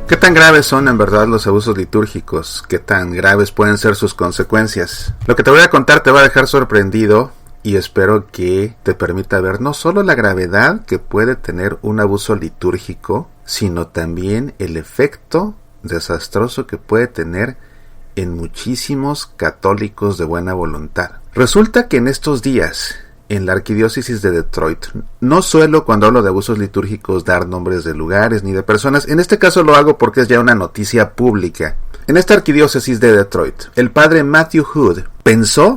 ¿Qué tan graves son en verdad los abusos litúrgicos? ¿Qué tan graves pueden ser sus consecuencias? Lo que te voy a contar te va a dejar sorprendido y espero que te permita ver no solo la gravedad que puede tener un abuso litúrgico, sino también el efecto desastroso que puede tener en muchísimos católicos de buena voluntad. Resulta que en estos días, en la arquidiócesis de Detroit, no suelo cuando hablo de abusos litúrgicos dar nombres de lugares ni de personas. En este caso lo hago porque es ya una noticia pública. En esta arquidiócesis de Detroit, el padre Matthew Hood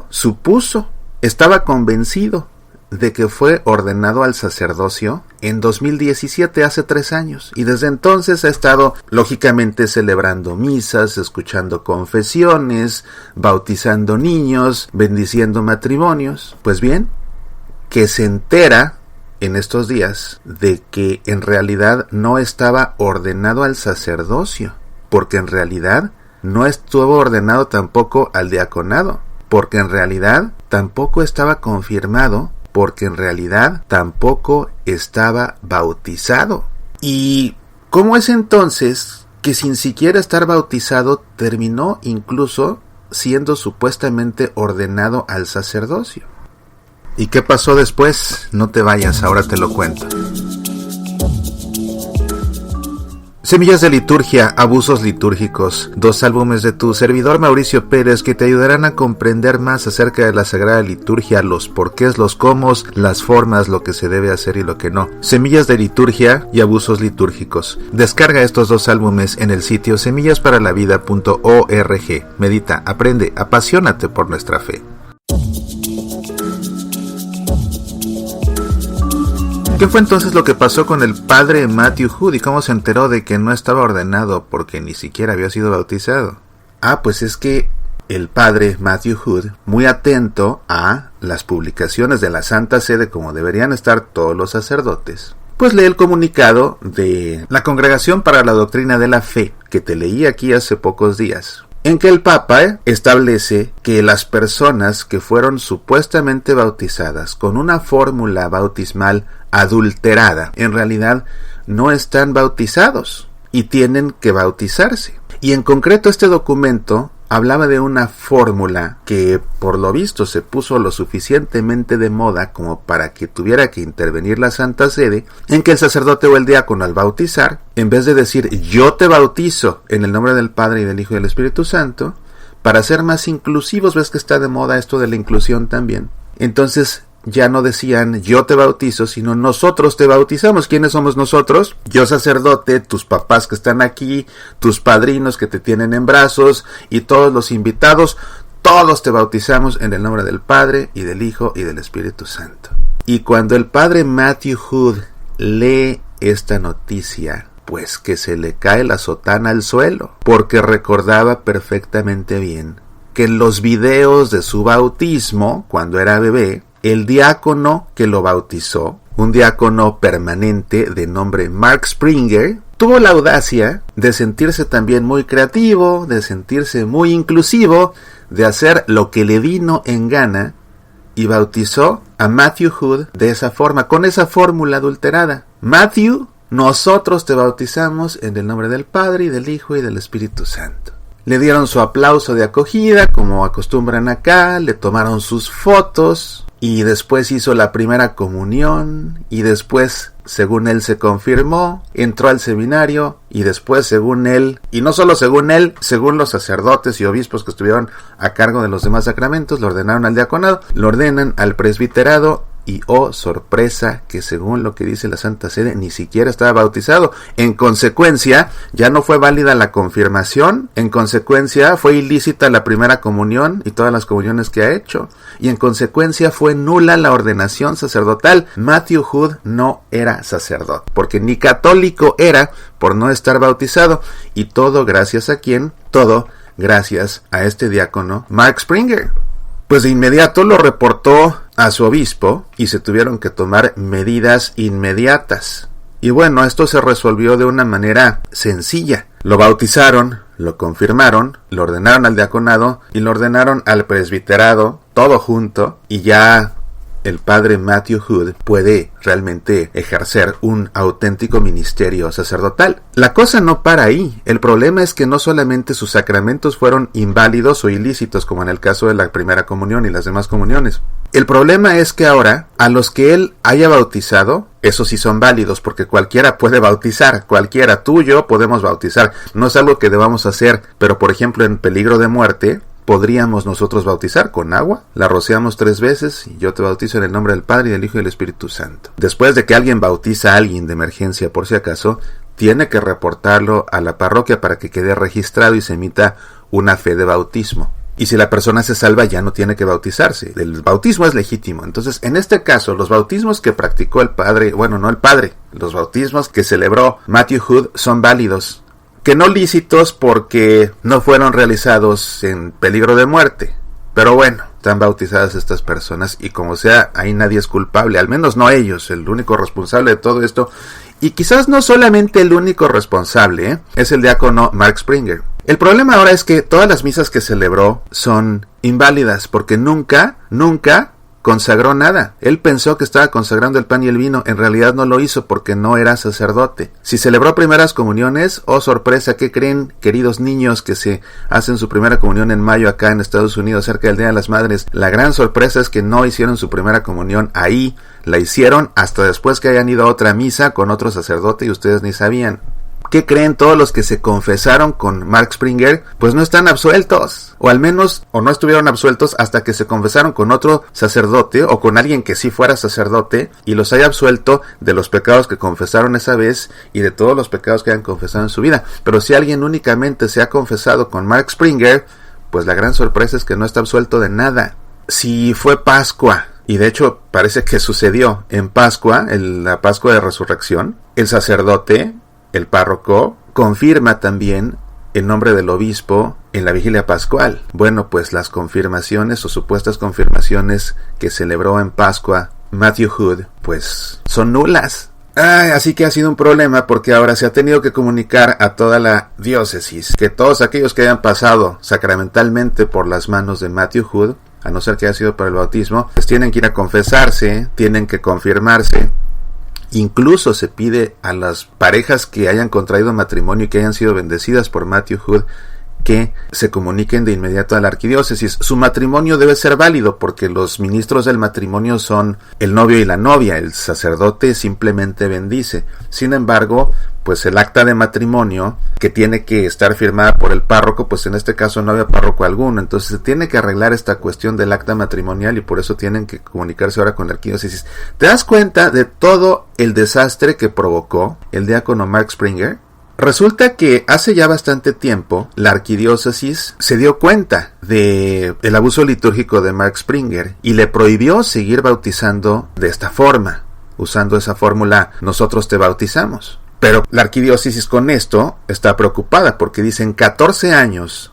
supuso, estaba convencido de que fue ordenado al sacerdocio en 2017, hace 3 años, y desde entonces ha estado lógicamente celebrando misas, escuchando confesiones, bautizando niños, bendiciendo matrimonios. Pues bien, que se entera en estos días de que en realidad no estaba ordenado al sacerdocio, porque en realidad no estuvo ordenado tampoco al diaconado, porque en realidad tampoco estaba confirmado, porque en realidad tampoco estaba bautizado. ¿Y cómo es entonces que sin siquiera estar bautizado terminó incluso siendo supuestamente ordenado al sacerdocio? ¿Y qué pasó después? No te vayas, ahora te lo cuento. Semillas de liturgia, abusos litúrgicos, 2 álbumes de tu servidor Mauricio Pérez que te ayudarán a comprender más acerca de la Sagrada Liturgia, los porqués, los cómo, las formas, lo que se debe hacer y lo que no. Semillas de liturgia y abusos litúrgicos. Descarga estos 2 álbumes en el sitio semillasparalavida.org. Medita, aprende, apasionate por nuestra fe. ¿Qué fue entonces lo que pasó con el padre Matthew Hood y cómo se enteró de que no estaba ordenado porque ni siquiera había sido bautizado? Pues es que el padre Matthew Hood, muy atento a las publicaciones de la Santa Sede como deberían estar todos los sacerdotes, pues lee el comunicado de la Congregación para la Doctrina de la Fe, que te leí aquí hace pocos días, en que el Papa establece que las personas que fueron supuestamente bautizadas con una fórmula bautismal adulterada, en realidad no están bautizados y tienen que bautizarse. Y en concreto este documento hablaba de una fórmula que por lo visto se puso lo suficientemente de moda como para que tuviera que intervenir la Santa Sede, en que el sacerdote o el diácono al bautizar, en vez de decir yo te bautizo en el nombre del Padre y del Hijo y del Espíritu Santo, para ser más inclusivos, ves que está de moda esto de la inclusión también, entonces ya no decían yo te bautizo, sino nosotros te bautizamos. ¿Quiénes somos nosotros? Yo sacerdote, tus papás que están aquí, tus padrinos que te tienen en brazos y todos los invitados, todos te bautizamos en el nombre del Padre y del Hijo y del Espíritu Santo. Y cuando el padre Matthew Hood lee esta noticia, pues que se le cae la sotana al suelo, porque recordaba perfectamente bien que en los videos de su bautismo, cuando era bebé, el diácono que lo bautizó, un diácono permanente de nombre Mark Springer, tuvo la audacia de sentirse también muy creativo, de sentirse muy inclusivo, de hacer lo que le vino en gana y bautizó a Matthew Hood de esa forma, con esa fórmula adulterada. Matthew, nosotros te bautizamos en el nombre del Padre y del Hijo y del Espíritu Santo. Le dieron su aplauso de acogida, como acostumbran acá, le tomaron sus fotos y después hizo la primera comunión y después, según él se confirmó, entró al seminario y después, según él, y no solo según él, según los sacerdotes y obispos que estuvieron a cargo de los demás sacramentos, lo ordenaron al diaconado, lo ordenan al presbiterado. Y oh sorpresa, que según lo que dice la Santa Sede ni siquiera estaba bautizado. En consecuencia, ya no fue válida la confirmación, en consecuencia fue ilícita la primera comunión y todas las comuniones que ha hecho, y en consecuencia fue nula la ordenación sacerdotal. Matthew Hood no era sacerdote, porque ni católico era por no estar bautizado, y todo gracias a ¿quién? Todo gracias a este diácono Mark Springer. Pues de inmediato lo reportó a su obispo y se tuvieron que tomar medidas inmediatas. Y bueno, esto se resolvió de una manera sencilla. Lo bautizaron, lo confirmaron, lo ordenaron al diaconado y lo ordenaron al presbiterado, todo junto, y ya el padre Matthew Hood puede realmente ejercer un auténtico ministerio sacerdotal. La cosa no para ahí. El problema es que no solamente sus sacramentos fueron inválidos o ilícitos, como en el caso de la primera comunión y las demás comuniones. El problema es que ahora, a los que él haya bautizado, esos sí son válidos, porque cualquiera puede bautizar, cualquiera, tú y yo podemos bautizar. No es algo que debamos hacer, pero por ejemplo en peligro de muerte, podríamos nosotros bautizar con agua, la rociamos 3 veces y yo te bautizo en el nombre del Padre y del Hijo y del Espíritu Santo. Después de que alguien bautiza a alguien de emergencia, por si acaso, tiene que reportarlo a la parroquia para que quede registrado y se emita una fe de bautismo. Y si la persona se salva, ya no tiene que bautizarse. El bautismo es legítimo. Entonces, en este caso, los bautismos que practicó el padre, bueno, no el padre, los bautismos que celebró Matthew Hood son válidos. Que no lícitos porque no fueron realizados en peligro de muerte. Pero bueno, están bautizadas estas personas y como sea, ahí nadie es culpable, al menos no ellos, el único responsable de todo esto. Y quizás no solamente el único responsable, es el diácono Mark Springer. El problema ahora es que todas las misas que celebró son inválidas porque nunca consagró nada. Él pensó que estaba consagrando el pan y el vino, en realidad no lo hizo porque no era sacerdote. Si celebró primeras comuniones, oh sorpresa, ¿qué creen, queridos niños que se hacen su primera comunión en mayo acá en Estados Unidos cerca del Día de las Madres? La gran sorpresa es que no hicieron su primera comunión ahí, la hicieron hasta después que hayan ido a otra misa con otro sacerdote y ustedes ni sabían. ¿Qué creen? Todos los que se confesaron con Mark Springer, pues no están absueltos, o al menos, o no estuvieron absueltos hasta que se confesaron con otro sacerdote, o con alguien que sí fuera sacerdote, y los haya absuelto de los pecados que confesaron esa vez, y de todos los pecados que hayan confesado en su vida. Pero si alguien únicamente se ha confesado con Mark Springer, pues la gran sorpresa es que no está absuelto de nada. Si fue Pascua, y de hecho parece que sucedió en Pascua, en la Pascua de Resurrección, el sacerdote, el párroco, confirma también el nombre del obispo en la vigilia pascual. Bueno, pues las confirmaciones o supuestas confirmaciones que celebró en Pascua Matthew Hood, pues son nulas. Así que ha sido un problema porque ahora se ha tenido que comunicar a toda la diócesis que todos aquellos que hayan pasado sacramentalmente por las manos de Matthew Hood, a no ser que haya sido para el bautismo, pues tienen que ir a confesarse, tienen que confirmarse. Incluso se pide a las parejas que hayan contraído matrimonio y que hayan sido bendecidas por Matthew Hood que se comuniquen de inmediato a la arquidiócesis. Su matrimonio debe ser válido porque los ministros del matrimonio son el novio y la novia, el sacerdote simplemente bendice. Sin embargo, pues el acta de matrimonio que tiene que estar firmada por el párroco, pues en este caso no había párroco alguno, entonces se tiene que arreglar esta cuestión del acta matrimonial y por eso tienen que comunicarse ahora con la arquidiócesis. ¿Te das cuenta de todo el desastre que provocó el diácono Mark Springer? Resulta que hace ya bastante tiempo la arquidiócesis se dio cuenta del abuso litúrgico de Mark Springer y le prohibió seguir bautizando de esta forma, usando esa fórmula nosotros te bautizamos. Pero la arquidiócesis con esto está preocupada porque dicen 14 años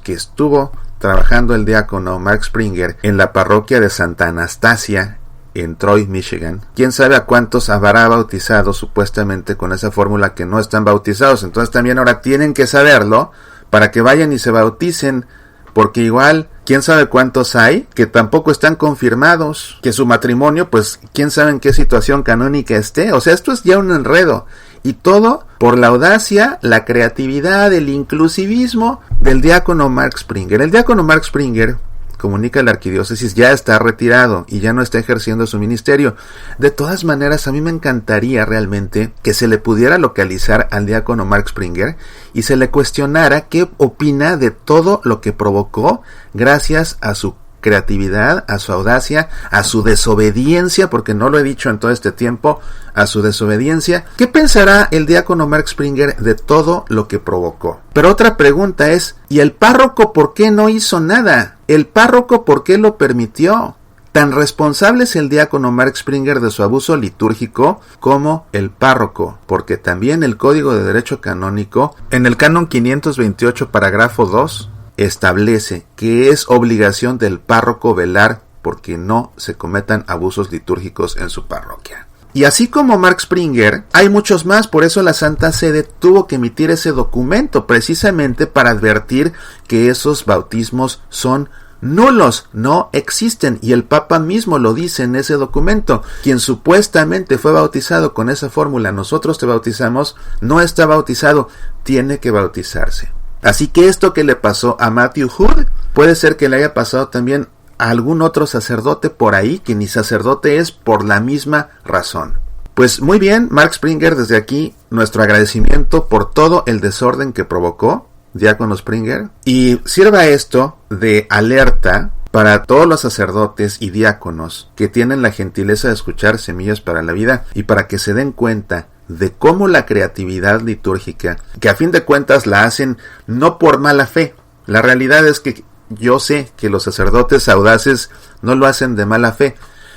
que estuvo trabajando el diácono Mark Springer en la parroquia de Santa Anastasia en Troy, Michigan. ¿Quién sabe a cuántos habrá bautizado supuestamente con esa fórmula que no están bautizados? Entonces también ahora tienen que saberlo para que vayan y se bauticen, porque igual, quién sabe cuántos hay que tampoco están confirmados, que su matrimonio, pues quién sabe en qué situación canónica esté. O sea, esto es ya un enredo. Y todo por la audacia, la creatividad, el inclusivismo del diácono Mark Springer. El diácono Mark Springer, comunica la arquidiócesis, ya está retirado y ya no está ejerciendo su ministerio. De todas maneras, a mí me encantaría realmente que se le pudiera localizar al diácono Mark Springer y se le cuestionara qué opina de todo lo que provocó gracias a su creatividad, a su audacia, a su desobediencia, porque no lo he dicho en todo este tiempo, a su desobediencia. ¿Qué pensará el diácono Mark Springer de todo lo que provocó? Pero otra pregunta es, ¿y el párroco por qué no hizo nada? ¿El párroco por qué lo permitió? Tan responsable es el diácono Mark Springer de su abuso litúrgico como el párroco, porque también el Código de Derecho Canónico, en el Canon 528, parágrafo 2, establece que es obligación del párroco velar porque no se cometan abusos litúrgicos en su parroquia. Y así como Mark Springer, hay muchos más, por eso la Santa Sede tuvo que emitir ese documento, precisamente para advertir que esos bautismos son nulos, no existen, y el Papa mismo lo dice en ese documento. Quien supuestamente fue bautizado con esa fórmula, nosotros te bautizamos, no está bautizado, tiene que bautizarse. Así que esto que le pasó a Matthew Hood, puede ser que le haya pasado también a algún otro sacerdote por ahí, que ni sacerdote es, por la misma razón. Pues muy bien, Mark Springer, desde aquí nuestro agradecimiento por todo el desorden que provocó Diácono Springer, y sirva esto de alerta para todos los sacerdotes y diáconos que tienen la gentileza de escuchar Semillas para la Vida, y para que se den cuenta de cómo la creatividad litúrgica, que a fin de cuentas la hacen no por mala fe. La realidad es que yo sé que los sacerdotes audaces no lo hacen de mala fe,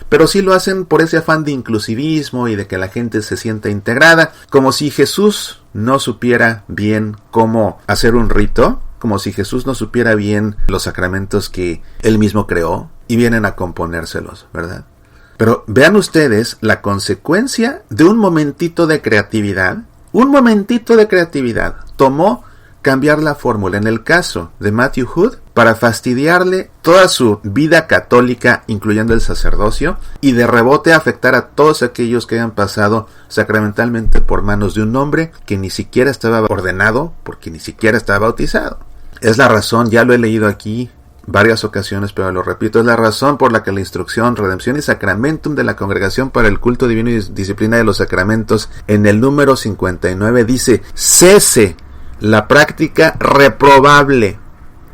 pero sí lo hacen por ese afán de inclusivismo y de que la gente se sienta integrada, como si Jesús no supiera bien cómo hacer un rito, como si Jesús no supiera bien los sacramentos que él mismo creó, y vienen a componérselos, ¿verdad? Pero vean ustedes la consecuencia de un momentito de creatividad. Un momentito de creatividad tomó cambiar la fórmula, en el caso de Matthew Hood, para fastidiarle toda su vida católica, incluyendo el sacerdocio, y de rebote afectar a todos aquellos que hayan pasado sacramentalmente por manos de un hombre que ni siquiera estaba ordenado, porque ni siquiera estaba bautizado. Es la razón, ya lo he leído aquí varias ocasiones, pero lo repito, es la razón por la que la instrucción, redención y sacramentum de la Congregación para el Culto Divino y Disciplina de los Sacramentos, en el número 59, dice: cese la práctica reprobable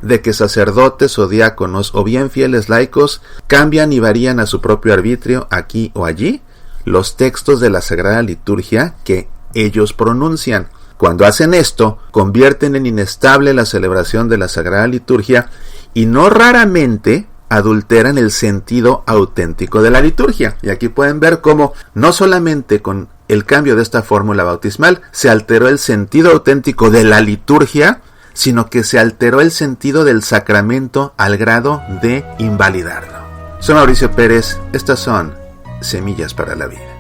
de que sacerdotes o diáconos o bien fieles laicos cambian y varían a su propio arbitrio, aquí o allí, los textos de la Sagrada Liturgia que ellos pronuncian. Cuando hacen esto, convierten en inestable la celebración de la Sagrada Liturgia y no raramente adulteran el sentido auténtico de la liturgia. Y aquí pueden ver cómo no solamente con el cambio de esta fórmula bautismal se alteró el sentido auténtico de la liturgia, sino que se alteró el sentido del sacramento al grado de invalidarlo. Soy Mauricio Pérez, estas son Semillas para la Vida.